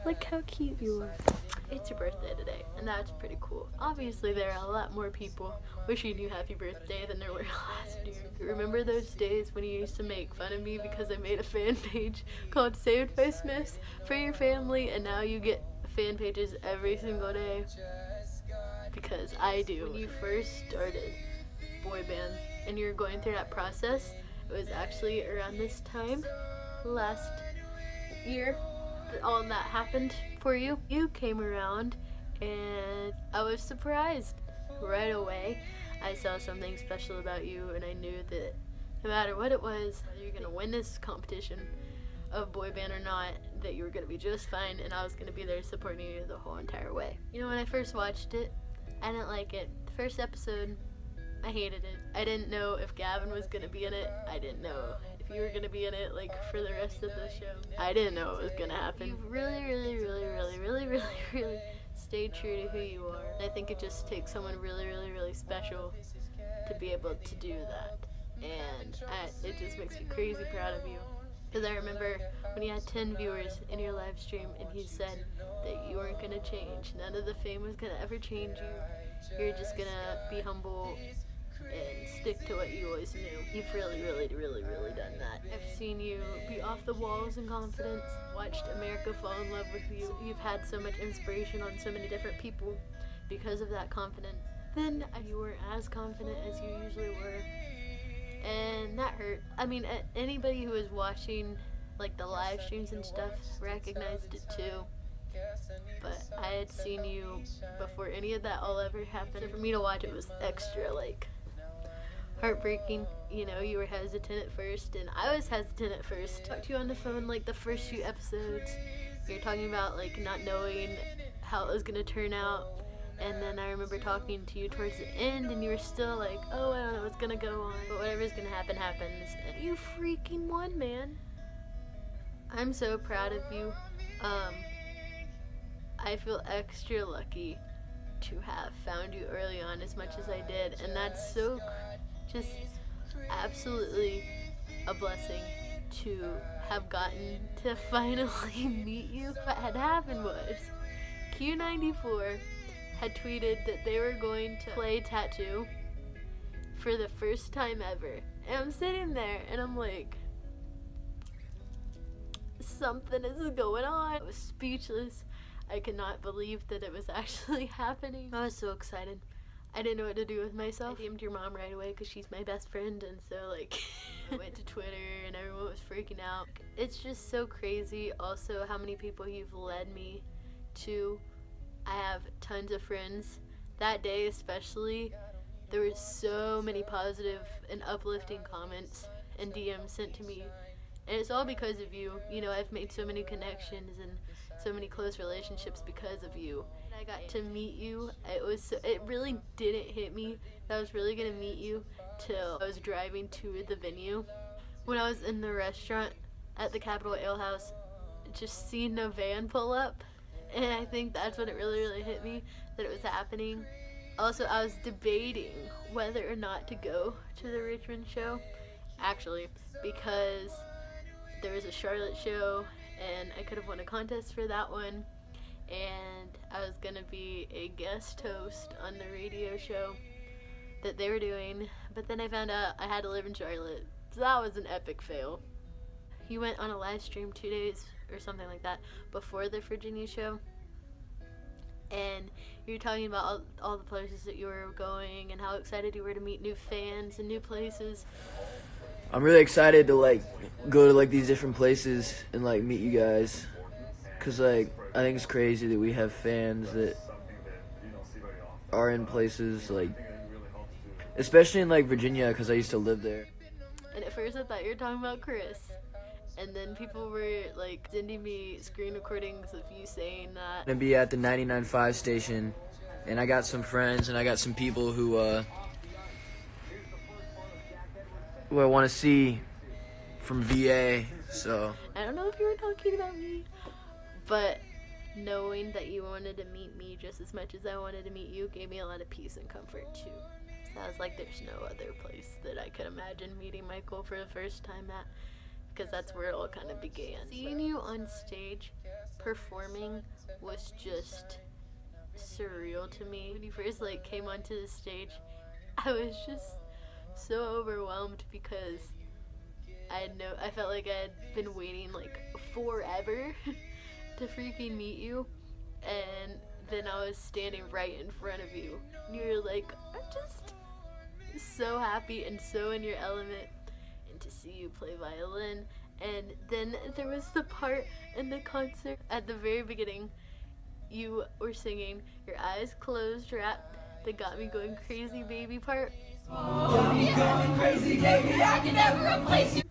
Look how cute you are. It's your birthday today, and that's pretty cool. Obviously, there are a lot more people wishing you happy birthday than there were last year. Remember those days when you used to make fun of me because I made a fan page called Saved by Smiths for your family, and now you get fan pages every single day? Because I do. When you first started boy band and you're going through that process, it was actually around this time last year that all that happened for you. You came around and I was surprised right away. I saw something special about you, and I knew that no matter what it was, whether you're gonna win this competition of boy band or not, that you were gonna be just fine, and I was gonna be there supporting you the whole entire way. You know, when I first watched it, I didn't like it. The first episode, I hated it. I didn't know if Gavin was gonna be in it. I didn't know if you were gonna be in it, like, for the rest of the show. I didn't know what was gonna happen. You really stayed true to who you are. And I think it just takes someone really special to be able to do that. And it just makes me crazy proud of you. Because I remember when you had 10 viewers in your live stream and he said that you weren't gonna change. None of the fame was gonna ever change you. You're just gonna be humble and stick to what you always knew. You've really done that. I've seen you be off the walls in confidence, watched America fall in love with you. You've had so much inspiration on so many different people because of that confidence. Then you weren't as confident as you usually were, and that hurt. I mean, anybody who was watching like the live streams and stuff recognized it too. But I had seen you before any of that all ever happened. So for me to watch it was extra, like, heartbreaking. You know, you were hesitant at first, and I was hesitant at first. I talked to you on the phone like the first few episodes. You're talking about like not knowing how it was gonna turn out, and then I remember talking to you towards the end, and you were still like, oh, I don't know what's gonna go on, but whatever's gonna happen happens. And you freaking won, man. I'm so proud of you. I feel extra lucky to have found you early on as much as I did, and that's so just absolutely a blessing to have gotten to finally meet you. What had happened was Q94 had tweeted that they were going to play Tattoo for the first time ever, and I'm sitting there and I'm like, something is going on. I was speechless. I could not believe that it was actually happening. I was so excited. I didn't know what to do with myself. I DM'd your mom right away because she's my best friend, and so like I went to Twitter and everyone was freaking out. It's just so crazy also how many people you've led me to. I have tons of friends. That day especially, there were so many positive and uplifting comments and DMs sent to me. And it's all because of you. You know, I've made so many connections and so many close relationships because of you. I got to meet you. It really didn't hit me that I was really gonna meet you till I was driving to the venue. When I was in the restaurant at the Capitol Ale House, just seeing a van pull up, and I think that's when it really hit me that it was happening. Also, I was debating whether or not to go to the Richmond show, actually, because there was a Charlotte show and I could have won a contest for that one, and I was gonna be a guest host on the radio show that they were doing, but then I found out I had to live in Charlotte, so that was an epic fail. You went on a live stream 2 days or something like that before the Virginia show, and you were talking about all the places that you were going and how excited you were to meet new fans and new places. I'm really excited to like go to like these different places and like meet you guys, cause like I think it's crazy that we have fans that are in places like, especially in like Virginia, cause I used to live there. And at first I thought you were talking about Chris, and then people were like sending me screen recordings of you saying that. I'm gonna be at the 99.5 station, and I got some friends and I got some people who I want to see from VA, so. I don't know if you were talking about me, but knowing that you wanted to meet me just as much as I wanted to meet you gave me a lot of peace and comfort too. So I was like, there's no other place that I could imagine meeting Michael for the first time at. because that's where it all kind of began. Seeing you on stage performing was just surreal to me. When you first like came onto the stage, I was just so overwhelmed because I felt like I had been waiting like forever to freaking meet you, and then I was standing right in front of you. And you were like, I'm just so happy and so in your element, and to see you play violin. And then there was the part in the concert at the very beginning, you were singing your eyes closed rap that got me going crazy baby part. Got me going crazy baby, I can never replace you.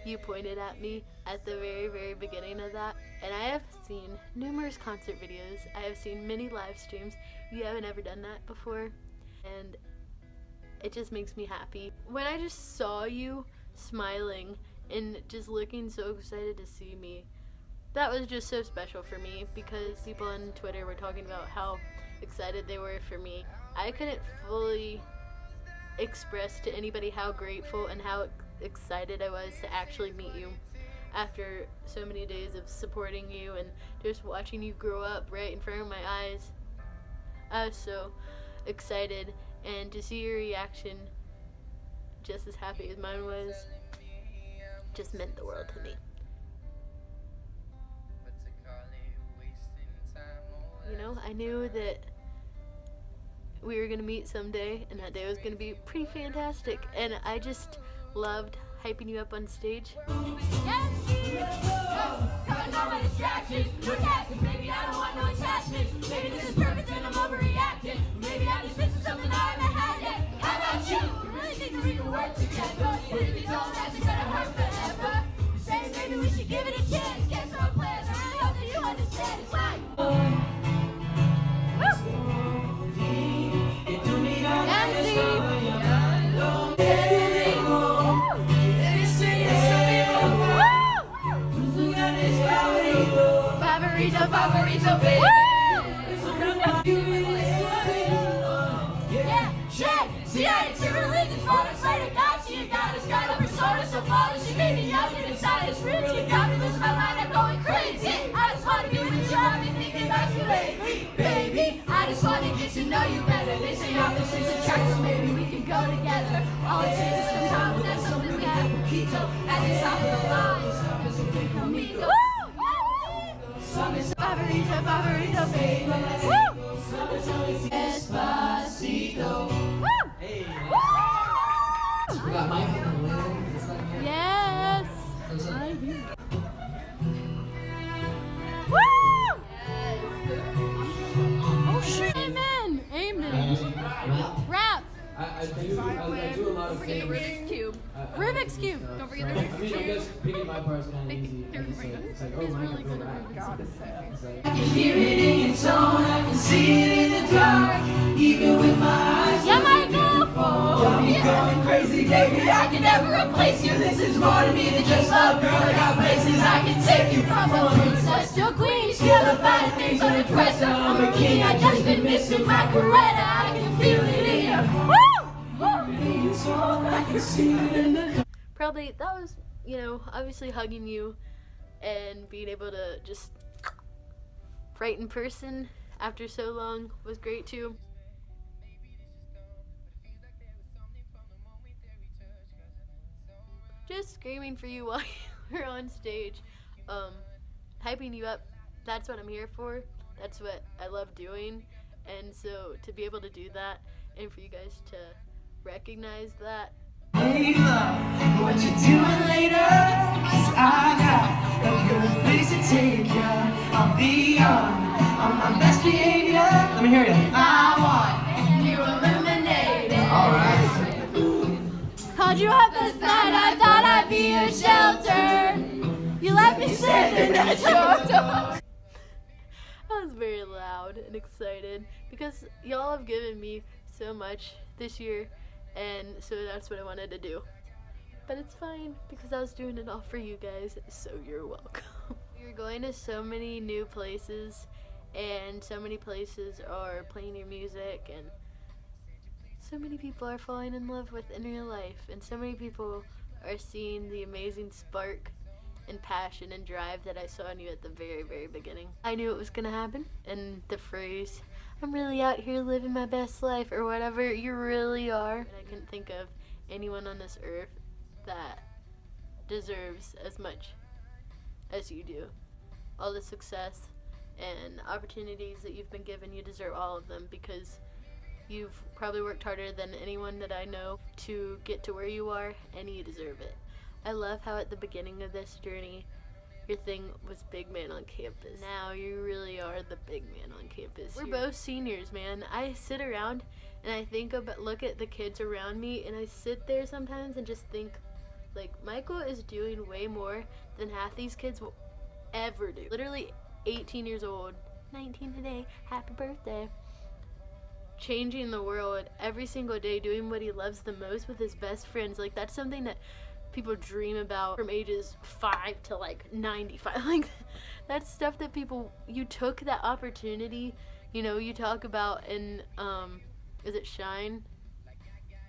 You pointed at me at the very, very beginning of that, and I have seen numerous concert videos. I have seen many live streams. You haven't ever done that before, and it just makes me happy. When I just saw you smiling and just looking so excited to see me, that was just so special for me, because people on Twitter were talking about how excited they were for me. I couldn't fully express to anybody how grateful and how excited I was to actually meet you after so many days of supporting you and just watching you grow up right in front of my eyes. I was so excited, and to see your reaction just as happy as mine was just meant the world to me. You know, I knew that we were gonna meet someday, and that day was gonna be pretty fantastic, and I just loved hyping you up on stage. Maybe I don't want no attachments. Maybe this is perfect and I'm overreacting. Maybe I'm just missing something I haven't had yet. How about you? You really think that we can work together? But if you don't, that's gonna hurt forever. You say maybe we should give it a chance. Cancel our plans. I really hope that you understand. It's like favorito, baby. Yeah, shit. See, I ain't too religious, but I'm saying God, she got us, got over soda, so far she made me out and inside it's rich. You got me losing my mind, I'm going crazy. I just wanna be with you, I've been thinking about you lately, baby. I just wanna get to know you better. They say opposites attract, so maybe we can go together. All it takes is some time, but that's something we have in Quito. At the top of the line, so we can meet. Favorito, favorito, baby. Woo! Despacito. Woo! Hey. Woo! We got Mike in the middle. Yes. Woo! Yes. Oh shit! Amen. Amen. Rap. I do a lot of things. Rubik's Cube. Rubik's Cube. Don't forget the Rubik's Cube. I guess picking my part is kind of easy. It's like, oh, Mike can feel rap. I can hear it in your tone, I can see it in the dark, even with my eyes. Yeah, Michael! Got me going crazy, baby, I can never replace you. This is more to me than just love, girl. I got places I can take you from a princess to queen. Still the fine things on the dresser. I'm a king, I just been missing my Coretta. I can feel it in you. Woo! I can see it in the Probably that was, you know, obviously hugging you and being able to just right in person after so long was great too. Just screaming for you while you were on stage, hyping you up, that's what I'm here for. That's what I love doing. And so to be able to do that and for you guys to recognize that. Hey love, what you doing later? 'Cause I got a good place to take ya. I'll be on my best behavior. Let me hear you. I want you illuminated. Alright. Called you up this night, I thought I'd be your shelter. You left me standing at your door. I was very loud and excited because y'all have given me so much this year, and so that's what I wanted to do. But it's fine because I was doing it all for you guys, so you're welcome. You're going to so many new places, and so many places are playing your music, and so many people are falling in love with in real life, and so many people are seeing the amazing spark and passion and drive that I saw in you at the very, very beginning. I knew it was gonna happen, and the phrase, "I'm really out here living my best life," or whatever you really are. And I couldn't think of anyone on this earth that deserves as much as you do. All the success and opportunities that you've been given, you deserve all of them, because you've probably worked harder than anyone that I know to get to where you are, and you deserve it. I love how at the beginning of this journey, your thing was big man on campus. Now you really are the big man on campus. We're both seniors, man. I sit around and I think about, look at the kids around me, and I sit there sometimes and just think, like, Michael is doing way more than half these kids will ever do. Literally 18 years old, 19 today, happy birthday. Changing the world every single day, doing what he loves the most with his best friends. Like, that's something that people dream about from ages 5 to like 95. Like, that's stuff that people, you took that opportunity, you know, you talk about in is it Shine?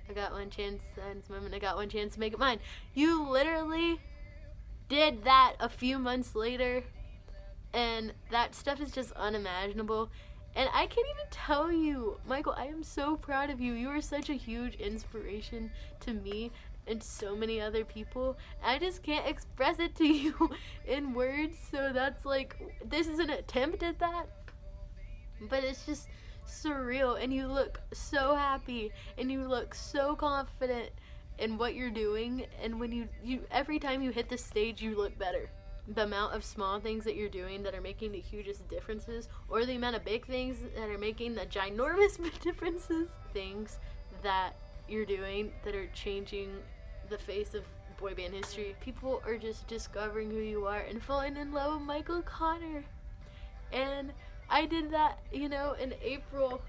I got one chance, and this moment I got one chance to make it mine. You literally did that a few months later, and that stuff is just unimaginable. And I can't even tell you, Michael, I am so proud of you. You are such a huge inspiration to me and so many other people. I just can't express it to you in words, so that's like, this is an attempt at that, but it's just surreal. And you look so happy, and you look so confident in what you're doing, and when you every time you hit the stage, you look better. The amount of small things that you're doing that are making the hugest differences, or the amount of big things that are making the ginormous differences, things that you're doing that are changing the face of boy band history. People are just discovering who you are and falling in love with Michael Connor. And I did that, you know, in April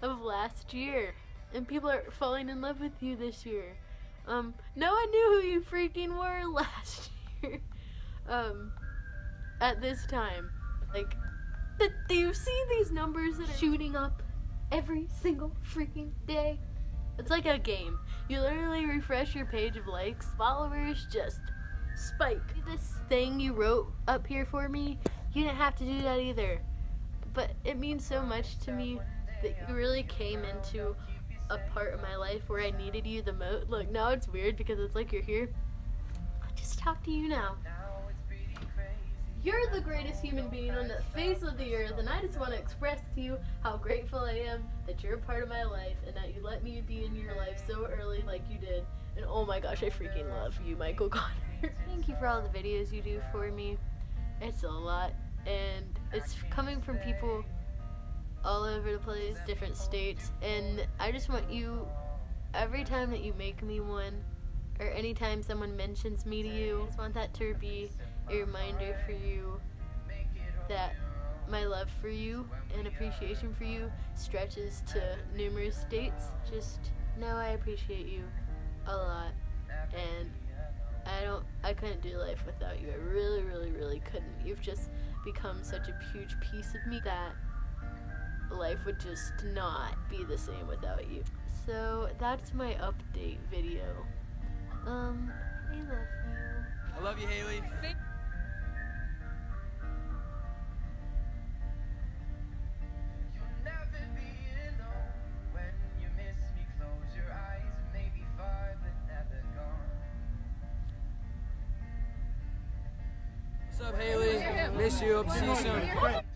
of last year, and people are falling in love with you this year. No one knew who you freaking were last year. At this time, like, do you see these numbers that are shooting up every single freaking day? It's like a game. You literally refresh your page of likes, followers just spike. This thing you wrote up here for me, you didn't have to do that either, but it means so much to me that you really came into a part of my life where I needed you the most. Look, now it's weird because it's like you're here. I'll just talk to you now. You're the greatest human being on the face of the earth, and I just want to express to you how grateful I am that you're a part of my life and that you let me be in your life so early like you did. And oh my gosh, I freaking love you, Michael Connor. Thank you for all the videos you do for me. It's a lot, and it's coming from people all over the place, different states, and I just want you, every time that you make me one, or anytime someone mentions me to you, I just want that to be a reminder for you that my love for you and appreciation for you stretches to numerous states. Just know I appreciate you a lot, and I couldn't do life without you. I really, really, really couldn't. You've just become such a huge piece of me that life would just not be the same without you. So that's my update video. I love you. I love you, Haley. What's up, Haley? Miss you. Hope to see you soon.